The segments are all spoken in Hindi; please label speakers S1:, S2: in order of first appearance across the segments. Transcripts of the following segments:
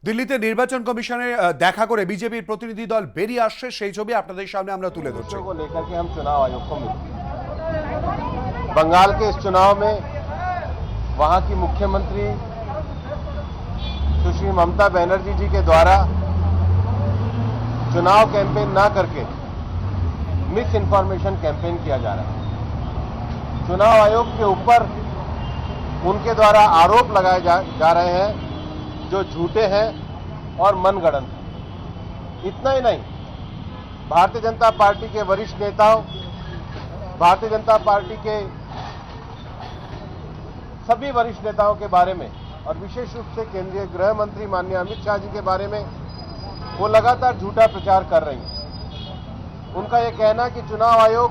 S1: দিল্লিতে নির্বাচন কমিশনে দেখা করে বিজেপির প্রতিনিধি দল বেরিয়ে আসছে, সেই ছবি আপনাদের সামনে আমরা তুলে ধরছি।
S2: को लेकर के हम चुनाव आयोग को मिले। बंगाल के इस चुनाव में वहां की मुख्यमंत्री सुश्री ममता बनर्जी जी के द्वारा चुनाव कैंपेन ना करके मिस इन्फॉर्मेशन कैंपेन किया जा रहा है। चुनाव आयोग के ऊपर उनके द्वारा आरोप लगाए जा रहे हैं जो झूठे हैं और मनगढ़ंत हैं। इतना ही नहीं, भारतीय जनता पार्टी के वरिष्ठ नेताओं, भारतीय जनता पार्टी के सभी वरिष्ठ नेताओं के बारे में और विशेष रूप से केंद्रीय गृह मंत्री माननीय अमित शाह जी के बारे में वो लगातार झूठा प्रचार कर रही हैं। उनका ये कहना कि चुनाव आयोग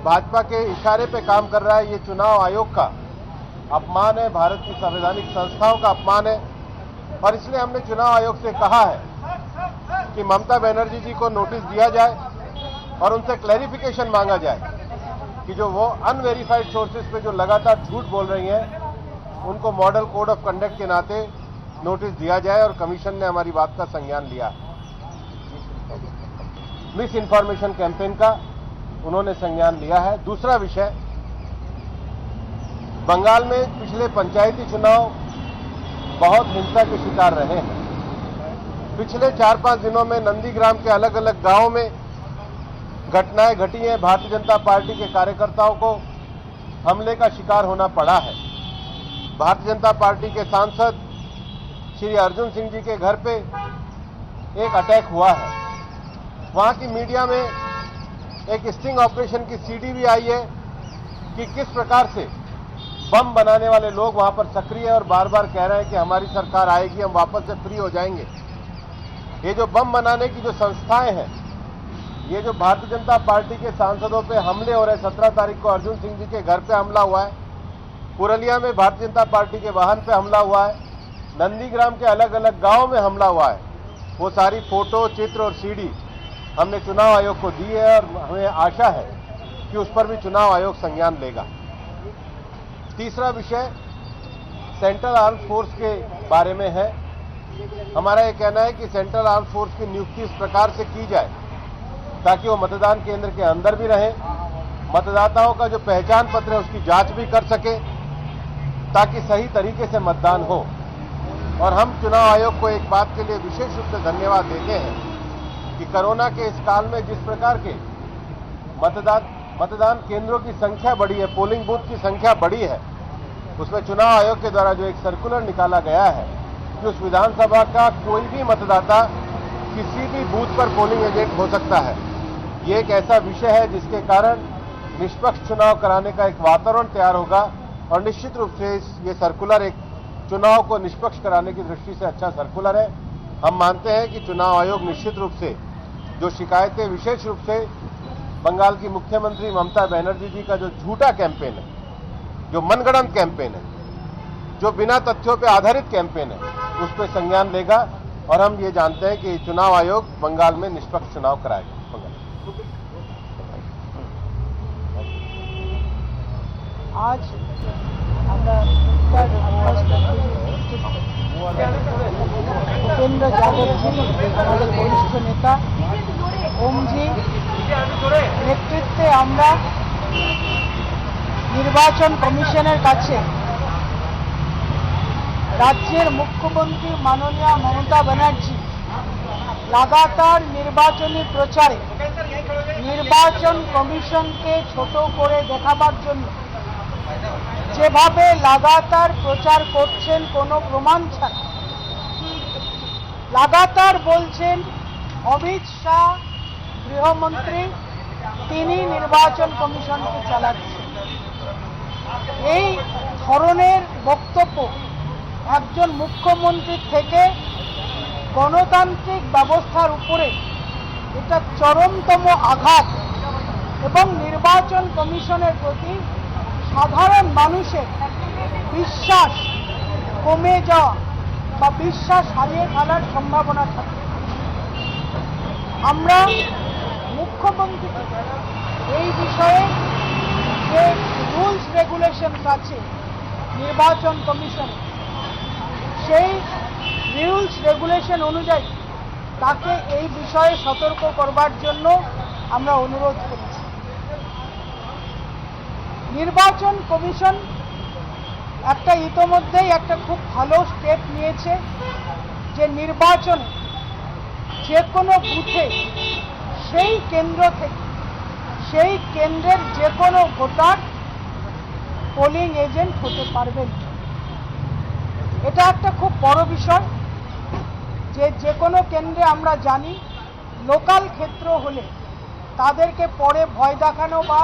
S2: भाजपा के इशारे पे काम कर रहा है, ये चुनाव आयोग का अपमान है, भारत की संवैधानिक संस्थाओं का अपमान है। और इसलिए हमने चुनाव आयोग से कहा है कि ममता बनर्जी जी को नोटिस दिया जाए और उनसे क्लैरिफिकेशन मांगा जाए कि जो वो अनवेरिफाइड सोर्सेज पे जो लगातार झूठ बोल रही हैं उनको मॉडल कोड ऑफ कंडक्ट के नाते नोटिस दिया जाए। और कमीशन ने हमारी बात का संज्ञान लिया है। मिस इन्फॉर्मेशन कैंपेन का उन्होंने संज्ञान लिया है। दूसरा विषय, बंगाल में पिछले पंचायती चुनाव बहुत हिंसा के शिकार रहे हैं। पिछले 4-5 दिनों में नंदीग्राम के अलग अलग गांवों में घटनाएं घटी हैं। भारतीय जनता पार्टी के कार्यकर्ताओं को हमले का शिकार होना पड़ा है। भारतीय जनता पार्टी के सांसद श्री अर्जुन सिंह जी के घर पे एक अटैक हुआ है। वहां की मीडिया में एक स्टिंग ऑपरेशन की सीडी भी आई है कि किस प्रकार से बम बनाने वाले लोग वहां पर सक्रिय हैं और बार बार कह रहे हैं कि हमारी सरकार आएगी, हम वापस से फ्री हो जाएंगे। ये जो बम बनाने की जो संस्थाएं हैं, ये जो भारतीय जनता पार्टी के सांसदों पे हमले हो रहे, 17 तारीख को अर्जुन सिंह जी के घर पे हमला हुआ है, पुरलिया में भारतीय जनता पार्टी के वाहन पे हमला हुआ है, नंदीग्राम के अलग अलग गांव में हमला हुआ है। वो सारी फोटो, चित्र और सीडी हमने चुनाव आयोग को दी है और हमें आशा है कि उस पर भी चुनाव आयोग संज्ञान लेगा। तीसरा विषय सेंट्रल आर्म फोर्स के बारे में है। हमारा यह कहना है कि सेंट्रल आर्म फोर्स की नियुक्ति इस प्रकार से की जाए ताकि वो मतदान केंद्र के अंदर भी रहे, मतदाताओं का जो पहचान पत्र है उसकी जांच भी कर सके ताकि सही तरीके से मतदान हो। और हम चुनाव आयोग को एक बात के लिए विशेष रूप से धन्यवाद देते हैं कि कोरोना के इस काल में जिस प्रकार के मतदान केंद्रों की संख्या बढ़ी है, पोलिंग बूथ की संख्या बढ़ी है, उसमें चुनाव आयोग के द्वारा जो एक सर्कुलर निकाला गया है कि उस विधानसभा का कोई भी मतदाता किसी भी बूथ पर पोलिंग एजेंट हो सकता है। ये एक ऐसा विषय है जिसके कारण निष्पक्ष चुनाव कराने का एक वातावरण तैयार होगा और निश्चित रूप से ये सर्कुलर एक चुनाव को निष्पक्ष कराने की दृष्टि से अच्छा सर्कुलर है। हम मानते हैं कि चुनाव आयोग निश्चित रूप से जो शिकायतें, विशेष रूप से बंगाल की मुख्यमंत्री ममता बनर्जी जी का जो झूठा कैंपेन है, जो मनगढ़ंत कैंपेन है, जो बिना तथ्यों पर आधारित कैंपेन है, उस पर संज्ञान लेगा। और हम ये जानते हैं कि चुनाव आयोग बंगाल में निष्पक्ष चुनाव कराएगा।
S3: आज भूपेंद्र यादव जी, हमारे वरिष्ठ नेता ओम जी नेतृत्वे আমরা নির্বাচন কমিশনের কাছে राज्य मुख्यमंत्री माननीय ममता बनर्जी लगातार निर्वाचनी प्रचारे निर्वाचन कमिशन के छोट करे देखाबार जन्य যেভাবে लगातार प्रचार করছেন কোনো প্রমাণ ছাড়া, लगातार বলছেন অমিত শাহ গৃহমন্ত্রী তিনি নির্বাচন কমিশনকে চালাচ্ছেন। এই ধরনের বক্তব্য একজন মুখ্যমন্ত্রী থেকে গণতান্ত্রিক ব্যবস্থার উপরে এটা চরমতম আঘাত এবং নির্বাচন কমিশনের প্রতি সাধারণ মানুষের বিশ্বাস কমে যাওয়া বা বিশ্বাস হারিয়ে ফেলার সম্ভাবনা থাকে। আমরা মুখ্যমন্ত্রীকে এই বিষয়ে যে রুলস রেগুলেশনস আছে নির্বাচন কমিশন, সেই রুলস রুলস রেগুলেশন অনুযায়ী তাকে এই বিষয়ে সতর্ক করবার জন্য আমরা অনুরোধ করেছি। নির্বাচন কমিশন ইতোমধ্যেই একটা খুব ভালো স্টেপ নিয়েছে যে নির্বাচনে যে কোনো বুথে সেই কেন্দ্র থেকে সেই কেন্দ্রের যে কোনো ভোটার পোলিং এজেন্ট হতে পারবেন। এটা একটা খুব বড় বিষয় যে কোনো কেন্দ্রে আমরা জানি লোকাল ক্ষেত্র হলে তাদেরকে পরে ভয় দেখানো বা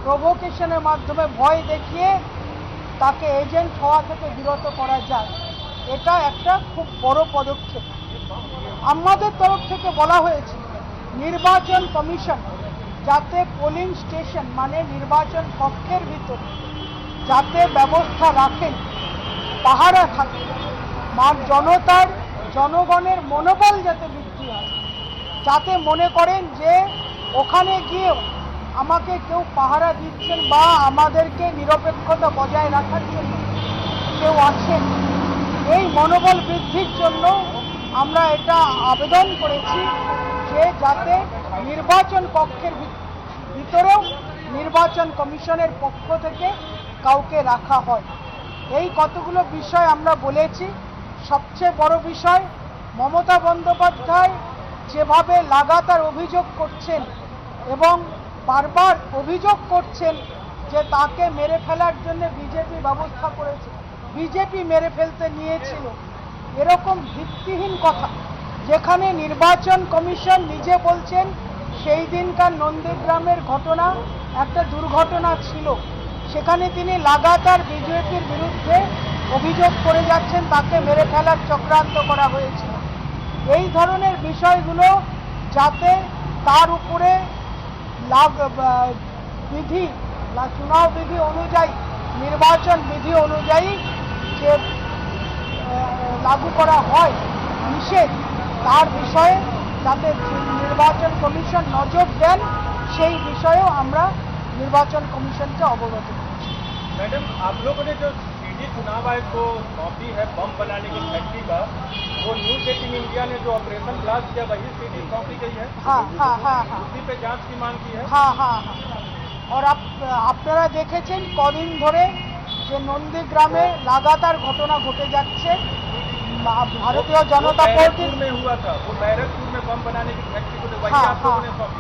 S3: প্রভোকেশনের মাধ্যমে ভয় দেখিয়ে তাকে এজেন্ট হওয়া থেকে বিরত করা যায়। এটা একটা খুব বড় পদক্ষেপ। আমাদের তরফ থেকে বলা হয়েছে নির্বাচন কমিশন যাতে পোলিং স্টেশন মানে নির্বাচন কক্ষের ভিতরে যাতে ব্যবস্থা রাখেন, পাহারা থাকে, জনগণের মনোবল যাতে বৃদ্ধি হয়, যাতে মনে করেন যে ওখানে গিয়েও আমাকে কেউ পাহারা দিচ্ছেন বা আমাদেরকে নিরপেক্ষতা বজায় রাখার জন্য কেউ আছেন। এই মনোবল বৃদ্ধির জন্য আমরা এটা আবেদন করেছি যে যাতে নির্বাচন কক্ষের ভিতরেও নির্বাচন কমিশনের পক্ষ থেকে কাউকে রাখা হয়। এই কতগুলো বিষয় আমরা বলেছি। সবচেয়ে বড় বিষয় মমতা বন্দ্যোপাধ্যায় যেভাবে লাগাতার অভিযোগ করছেন এবং বারবার অভিযোগ করছেন যে তাকে মেরে ফেলার জন্য বিজেপি ব্যবস্থা করেছে, বিজেপি মেরে ফেলতে নিয়েছিল, এরকম ভিত্তিহীন কথা যেখানে নির্বাচন কমিশন নিজে বলছেন সেই দিনকার নন্দীগ্রামের ঘটনা একটা দুর্ঘটনা ছিল, সেখানে তিনি লাগাতার বিজেপির বিরুদ্ধে অভিযোগ করে যাচ্ছেন তাকে মেরে ফেলার চক্রান্ত করা হয়েছিল। এই ধরনের বিষয়গুলো যাতে তার উপরে চুনাव বিধি অনুযায়ী নির্বাচন বিধি অনুযায়ী যে লাগু করা হয় নিষেধ, তার বিষয়ে যাতে নির্বাচন কমিশন নজর দেন সেই বিষয়েও আমরা निर्वाचन कमीशन के अवगत करছি।
S4: मैडम, आप लोगों ने जो सीडी चुनाव आयोग को सौंपी है बम बनाने की फैक्ट्री का, वो न्यूज 18 इंडिया ने जो ऑपरेशन ब्लास्ट किया वही सीडी सौंपी गई है?
S3: हाँ हाँ हाँ हाँ,
S4: उसी पे जांच की मांग की है?
S3: हाँ हाँ हाँ। और আপনারা দেখেছেন কদিন ধরে যে নন্দীগ্রামে লাগাতার ঘটনা ঘটে যাচ্ছে। ভারতীয় জনতা পার্টি
S4: में हुआ था, वो बैरकपुर में बम बनाने की फैक्ट्री को वही
S3: हाँ,
S4: आप लोगों
S3: हाँ।
S4: ने सौंपी।